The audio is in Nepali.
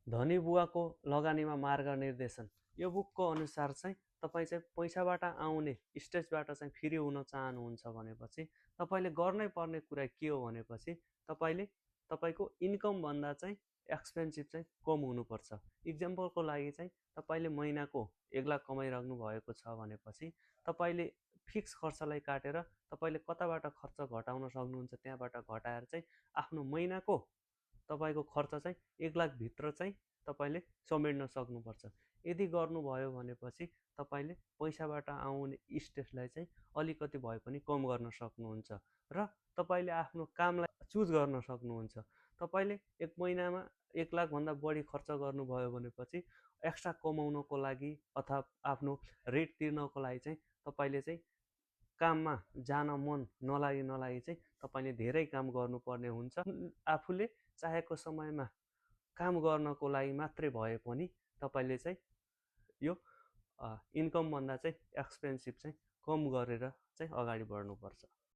धनी बुवाको लगानीमा मार्ग निर्देशन। यो बुकको अनुसार चाहिँ तपाईँ चाहिँ पैसाबाट आउने स्टेजबाट चाहिँ फ्री हुन चाहनुहुन्छ भनेपछि तपाईँले गर्नै पर्ने कुरा के हो भनेपछि तपाईँले तपाईँको इन्कमभन्दा चाहिँ एक्सपेन्सिभ चाहिँ कम हुनुपर्छ। इक्जाम्पलको लागि चाहिँ तपाईँले महिनाको 1 लाख कमाइराख्नु भएको छ भनेपछि तपाईँले फिक्स खर्चलाई काटेर तपाईँले कताबाट खर्च घटाउन सक्नुहुन्छ त्यहाँबाट घटाएर चाहिँ आफ्नो महिनाको तपाईँको खर्च चाहिँ 1 लाखभित्र चाहिँ तपाईँले समेट्न सक्नुपर्छ। यदि गर्नुभयो भनेपछि तपाईँले पैसाबाट आउने स्ट्रेसलाई चाहिँ अलिकति भए पनि कम गर्न सक्नुहुन्छ र तपाईँले आफ्नो कामलाई चुज गर्न सक्नुहुन्छ। तपाईँले एक महिनामा 1 लाखभन्दा बढी खर्च गर्नुभयो भनेपछि एक्स्ट्रा कमाउनको लागि अथवा आफ्नो रेट तिर्नको लागि चाहिँ तपाईँले चाहिँ काममा जान मन नलागी चाहिँ तपाईँले धेरै काम गर्नुपर्ने हुन्छ। आफूले चाहेको समयमा काम गर्नको लागि मात्रै भए पनि तपाईँले चाहिँ यो इन्कमभन्दा चाहिँ एक्सपेन्सिभ चाहिँ कम गरेर चाहिँ अगाडि बढ्नुपर्छ।